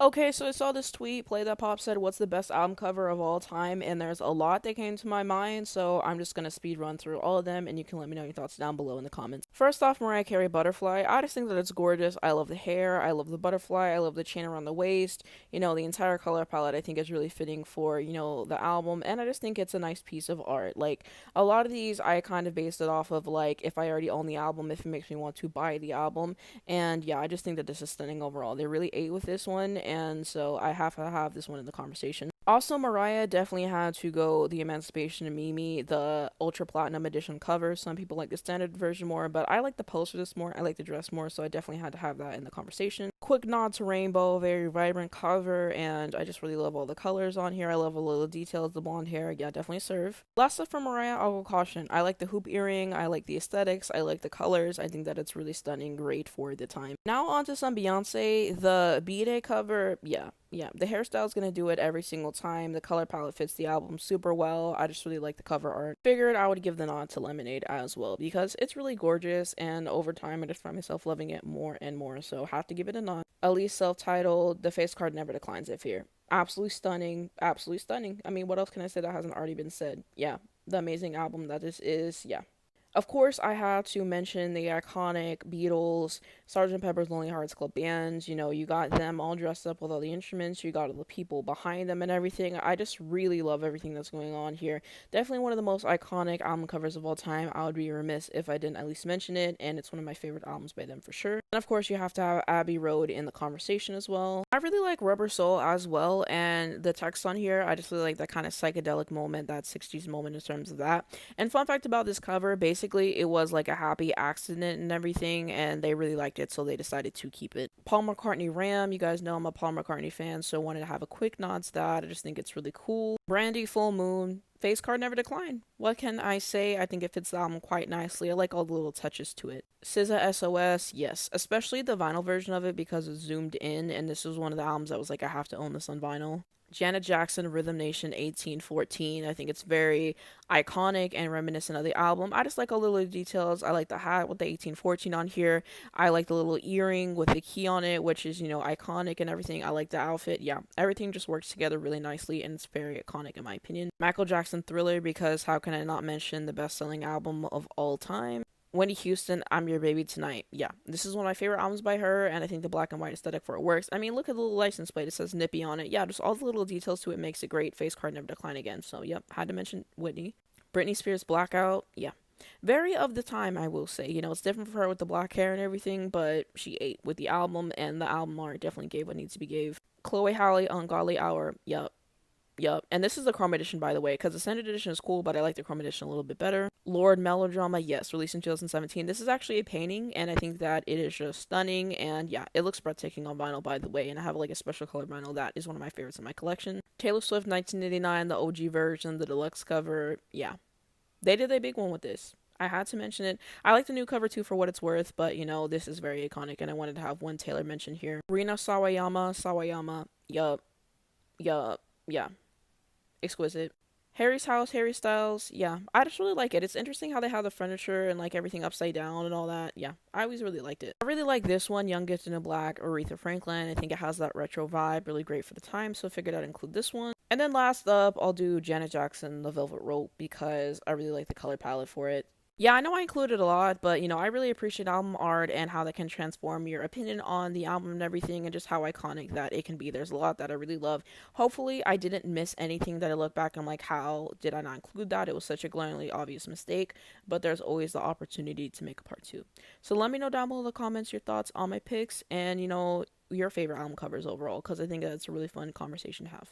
Okay, so I saw this tweet, Play That Pop said, what's the best album cover of all time? And there's a lot that came to my mind, so I'm just gonna speed run through all of them, and you can let me know your thoughts down below in the comments. First off, Mariah Carey Butterfly. I just think that it's gorgeous. I love the hair, I love the butterfly, I love the chain around the waist. The entire color palette I think is really fitting for, the album, and I just think it's a nice piece of art. Like, a lot of these, I kind of based it off of, like, if I already own the album, if it makes me want to buy the album. And yeah, I just think that this is stunning overall. They really ate with this one, and so I have to have this one in the conversation. Also, Mariah definitely had to go the Emancipation of Mimi, the Ultra Platinum Edition cover. Some people like the standard version more, but I like the post for this more. I like the dress more, so I definitely had to have that in the conversation. Quick nod to Rainbow, very vibrant cover, and I just really love all the colors on here. I love all the little details, the blonde hair. Yeah, definitely serve. Last stuff from Mariah, I'll go caution. I like the hoop earring, I like the aesthetics, I like the colors. I think that it's really stunning, great for the time. Now on to some Beyonce. The B-Day cover, yeah, the hairstyle's gonna do it every single time. The color palette fits the album super well. I just really like the cover art. Figured I would give the nod to Lemonade as well because it's really gorgeous, and over time I just find myself loving it more and more, so have to give it a nod. Aaliyah's self-titled, the face card never declines it here. Absolutely stunning, absolutely stunning. I mean, what else can I say that hasn't already been said? Yeah, the amazing album that this is, yeah. Of course, I had to mention the iconic Beatles, Sgt. Pepper's Lonely Hearts Club Band. You got them all dressed up with all the instruments, you got all the people behind them and everything. I just really love everything that's going on here. Definitely one of the most iconic album covers of all time. I would be remiss if I didn't at least mention it, and it's one of my favorite albums by them for sure. And of course, you have to have Abbey Road in the conversation as well. I really like Rubber Soul as well, and the text on here, I just really like that kind of psychedelic moment, that 60s moment in terms of that. And fun fact about this cover, basically it was like a happy accident and everything, and they really liked it, so they decided to keep it. Paul McCartney Ram, you guys know I'm a Paul McCartney fan, so I wanted to have a quick nod to that. I just think it's really cool. Brandy Full Moon, face card never decline. What can I say? I think it fits the album quite nicely. I like all the little touches to it. SZA SOS, yes, especially the vinyl version of it because it's zoomed in, and this was one of the albums that was like, I have to own this on vinyl. Janet Jackson, Rhythm Nation 1814. I think it's very iconic and reminiscent of the album. I just like all the little details. I like the hat with the 1814 on here. I like the little earring with the key on it, which is, iconic and everything. I like the outfit. Yeah, everything just works together really nicely, and it's very iconic in my opinion. Michael Jackson Thriller, because how can I not mention the best-selling album of all time? Whitney Houston, I'm Your Baby Tonight. Yeah, this is one of my favorite albums by her, and I think the black and white aesthetic for it works. I mean, look at the little license plate. It says Nippy on it. Yeah, just all the little details to it makes it great. Face card never decline again. So, yep, had to mention Whitney. Britney Spears Blackout. Yeah. Very of the time, I will say. It's different for her with the black hair and everything, but she ate with the album, and the album art definitely gave what needs to be gave. Chloexhalle, Ungodly Hour. Yep. Yup, and this is the Chrome edition, by the way, because the standard edition is cool, but I like the Chrome edition a little bit better. Lorde Melodrama, yes, released in 2017. This is actually a painting, and I think that it is just stunning, and yeah, it looks breathtaking on vinyl, by the way, and I have like a special color vinyl that is one of my favorites in my collection. Taylor Swift 1989, the OG version, the deluxe cover, yeah. They did a big one with this. I had to mention it. I like the new cover too for what it's worth, but this is very iconic, and I wanted to have one Taylor mention here. Sawayama, yup, yeah. Exquisite. Harry's house, Harrystyles, yeah. I just really like it. It's interesting how they have the furniture and like everything upside down and all that. Yeah, I always really liked it. I really like this one, Young Gifted in Black, Aretha Franklin. I think it has that retro vibe, really great for the time, so I figured I'd include this one. And then last up, I'll do Janet Jackson, The Velvet Rope, because I really like the color palette for it. Yeah, I know I included a lot, but I really appreciate album art and how that can transform your opinion on the album and everything, and just how iconic that it can be. There's a lot that I really love. Hopefully, I didn't miss anything that I look back and I'm like, how did I not include that? It was such a glaringly obvious mistake, but there's always the opportunity to make a part two. So let me know down below in the comments your thoughts on my picks and, your favorite album covers overall, because I think that's a really fun conversation to have.